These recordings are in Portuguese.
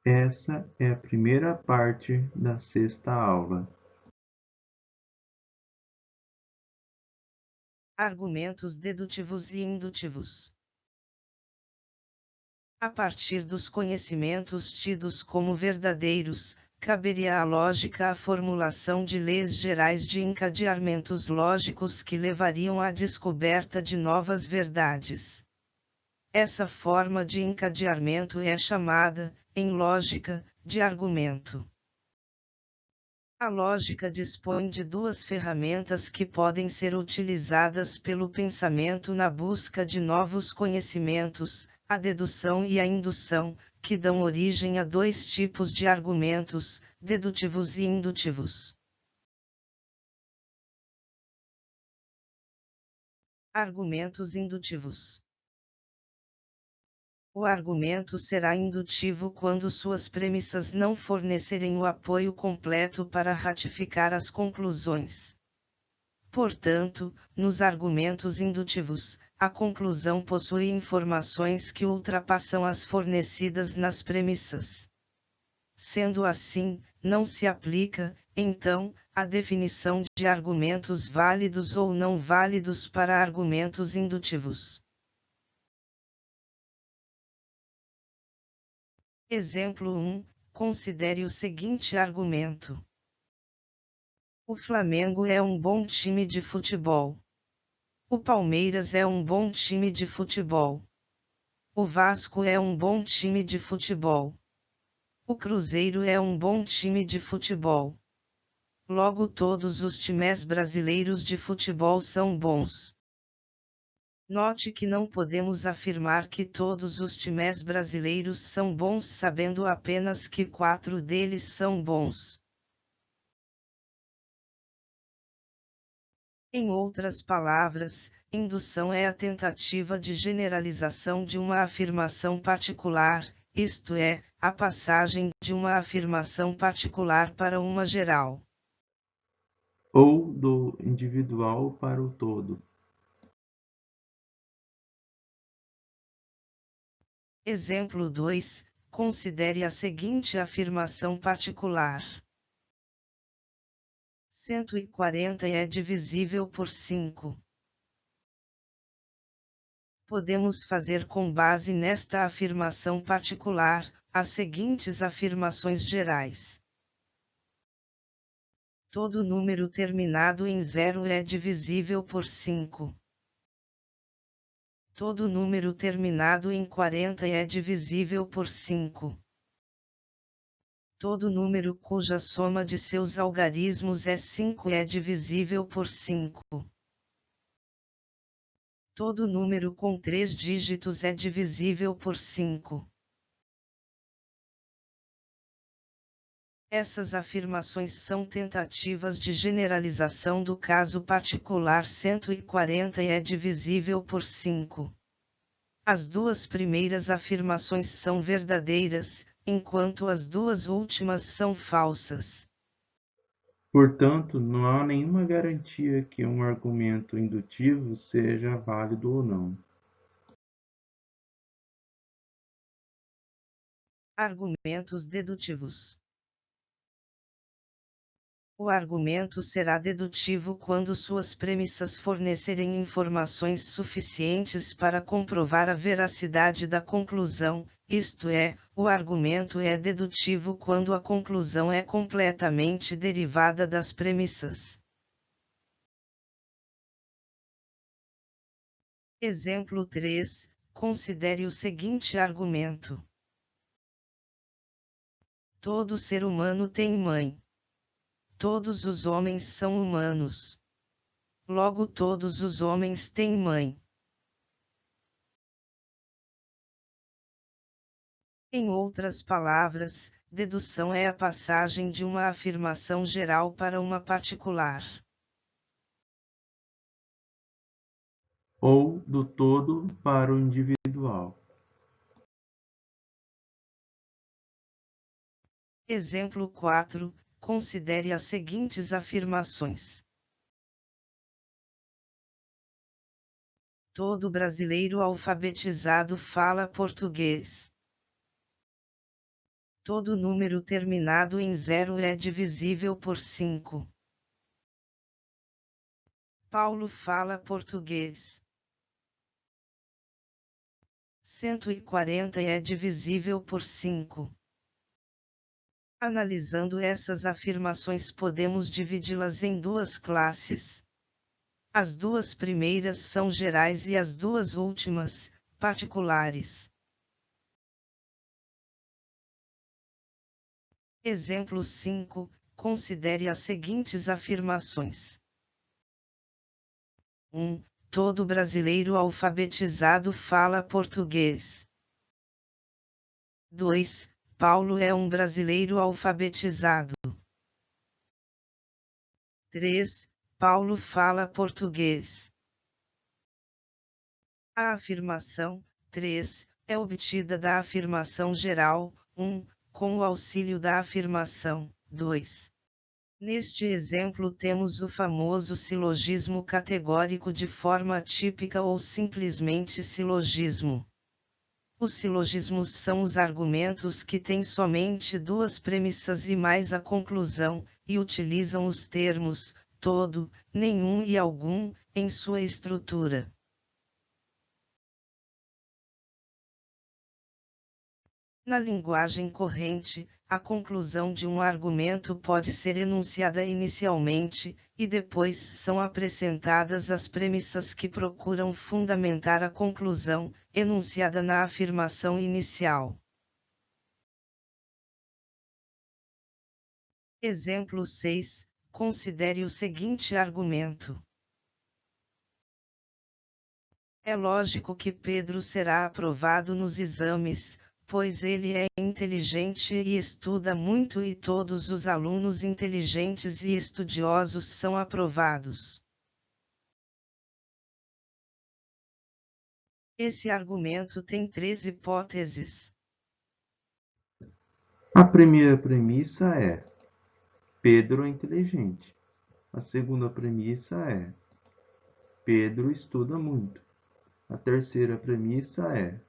Essa é a primeira parte da sexta aula. Argumentos dedutivos e indutivos. A partir dos conhecimentos tidos como verdadeiros, caberia à lógica a formulação de leis gerais de encadeamentos lógicos que levariam à descoberta de novas verdades. Essa forma de encadeamento é chamada, em lógica, de argumento. A lógica dispõe de duas ferramentas que podem ser utilizadas pelo pensamento na busca de novos conhecimentos, a dedução e a indução, que dão origem a dois tipos de argumentos, dedutivos e indutivos. Argumentos indutivos. O argumento será indutivo quando suas premissas não fornecerem o apoio completo para ratificar as conclusões. Portanto, nos argumentos indutivos, a conclusão possui informações que ultrapassam as fornecidas nas premissas. Sendo assim, não se aplica, então, a definição de argumentos válidos ou não válidos para argumentos indutivos. Exemplo 1. Considere o seguinte argumento. O Flamengo é um bom time de futebol. O Palmeiras é um bom time de futebol. O Vasco é um bom time de futebol. O Cruzeiro é um bom time de futebol. Logo, todos os times brasileiros de futebol são bons. Note que não podemos afirmar que todos os times brasileiros são bons sabendo apenas que 4 deles são bons. Em outras palavras, indução é a tentativa de generalização de uma afirmação particular, isto é, a passagem de uma afirmação particular para uma geral. Ou do individual para o todo. Exemplo 2. Considere a seguinte afirmação particular. 140 é divisível por 5. Podemos fazer com base nesta afirmação particular, as seguintes afirmações gerais. Todo número terminado em 0 é divisível por 5. Todo número terminado em 40 é divisível por 5. Todo número cuja soma de seus algarismos é 5 é divisível por 5. Todo número com 3 dígitos é divisível por 5. Essas afirmações são tentativas de generalização do caso particular 140 é divisível por 5. As duas primeiras afirmações são verdadeiras, enquanto as duas últimas são falsas. Portanto, não há nenhuma garantia que um argumento indutivo seja válido ou não. Argumentos dedutivos. O argumento será dedutivo quando suas premissas fornecerem informações suficientes para comprovar a veracidade da conclusão, isto é, o argumento é dedutivo quando a conclusão é completamente derivada das premissas. Exemplo 3. Considere o seguinte argumento. Todo ser humano tem mãe. Todos os homens são humanos. Logo, todos os homens têm mãe. Em outras palavras, dedução é a passagem de uma afirmação geral para uma particular. Ou do todo para o individual. Exemplo 4. Considere as seguintes afirmações. Todo brasileiro alfabetizado fala português. Todo número terminado em 0 é divisível por 5. Paulo fala português. 140 é divisível por 5. Analisando essas afirmações, podemos dividi-las em duas classes. As duas primeiras são gerais e as duas últimas, particulares. Exemplo 5. Considere as seguintes afirmações. 1. Todo brasileiro alfabetizado fala português. 2. Paulo é um brasileiro alfabetizado. 3. Paulo fala português. A afirmação 3 é obtida da afirmação geral 1, com o auxílio da afirmação 2. Neste exemplo temos o famoso silogismo categórico de forma típica ou simplesmente silogismo. Os silogismos são os argumentos que têm somente duas premissas e mais a conclusão, e utilizam os termos todo, nenhum e algum em sua estrutura. Na linguagem corrente, a conclusão de um argumento pode ser enunciada inicialmente, e depois são acrescentadas as premissas que procuram fundamentar a conclusão, enunciada na afirmação inicial. Exemplo 6. Considere o seguinte argumento. É lógico que Pedro será aprovado nos exames, pois ele é inteligente e estuda muito e todos os alunos inteligentes e estudiosos são aprovados. Esse argumento tem 3 hipóteses. A primeira premissa é: Pedro é inteligente. A segunda premissa é: Pedro estuda muito. A terceira premissa é: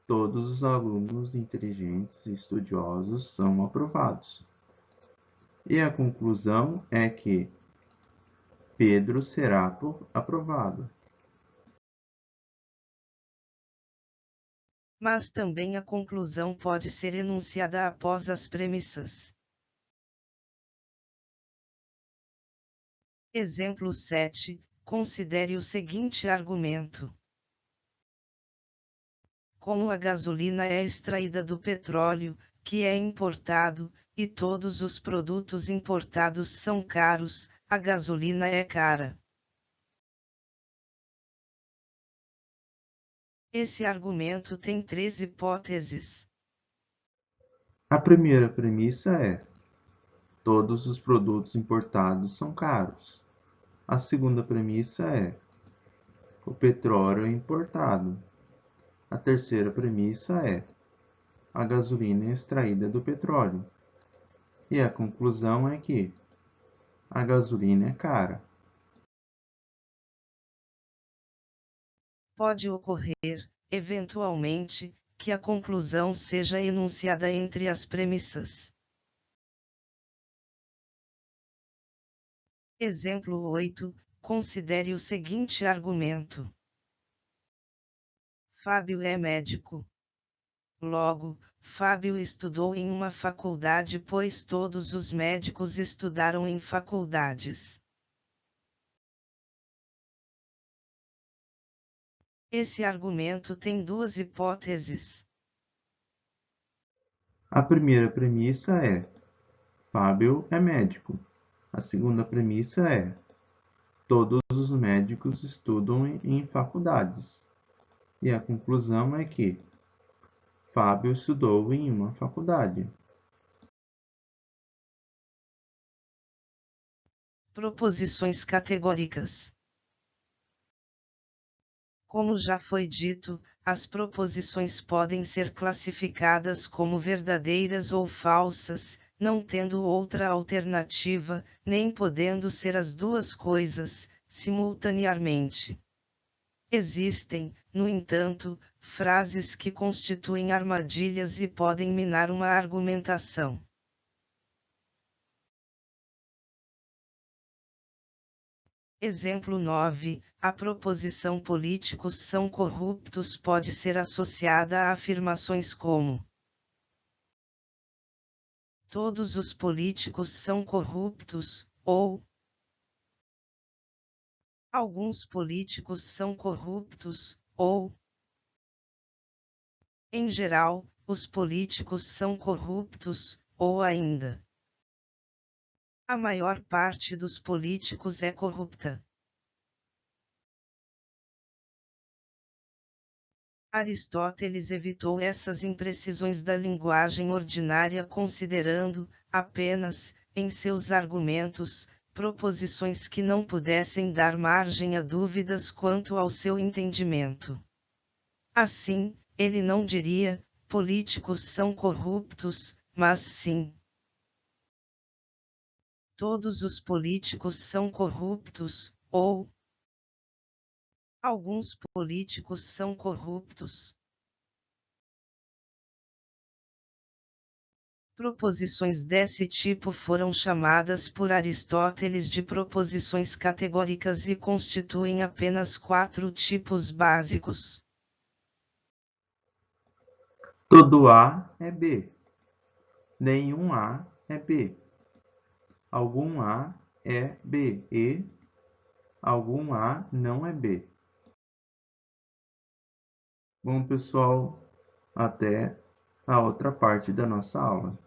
todos os alunos inteligentes e estudiosos são aprovados. E a conclusão é que Pedro será aprovado. Mas também a conclusão pode ser enunciada após as premissas. Exemplo 7. Considere o seguinte argumento. Como a gasolina é extraída do petróleo, que é importado, e todos os produtos importados são caros, a gasolina é cara. Esse argumento tem 3 hipóteses. A primeira premissa é: todos os produtos importados são caros. A segunda premissa é: o petróleo é importado. A terceira premissa é: a gasolina é extraída do petróleo. E a conclusão é que a gasolina é cara. Pode ocorrer, eventualmente, que a conclusão seja enunciada entre as premissas. Exemplo 8. Considere o seguinte argumento. Fábio é médico. Logo, Fábio estudou em uma faculdade, pois todos os médicos estudaram em faculdades. Esse argumento tem 2 hipóteses. A primeira premissa é: Fábio é médico. A segunda premissa é: todos os médicos estudam em faculdades. E a conclusão é que Fábio estudou em uma faculdade. Proposições categóricas. Como já foi dito, as proposições podem ser classificadas como verdadeiras ou falsas, não tendo outra alternativa, nem podendo ser as duas coisas, simultaneamente. Existem, no entanto, frases que constituem armadilhas e podem minar uma argumentação. Exemplo 9. A proposição políticos são corruptos pode ser associada a afirmações como: todos os políticos são corruptos, ou alguns políticos são corruptos, ou em geral, os políticos são corruptos, ou ainda a maior parte dos políticos é corrupta. Aristóteles evitou essas imprecisões da linguagem ordinária considerando, apenas, em seus argumentos, proposições que não pudessem dar margem a dúvidas quanto ao seu entendimento. Assim, ele não diria, políticos são corruptos, mas sim, todos os políticos são corruptos, ou alguns políticos são corruptos. Proposições desse tipo foram chamadas por Aristóteles de proposições categóricas e constituem apenas 4 tipos básicos. Todo A é B. Nenhum A é B. Algum A é B e algum A não é B. Bom, pessoal, até a outra parte da nossa aula.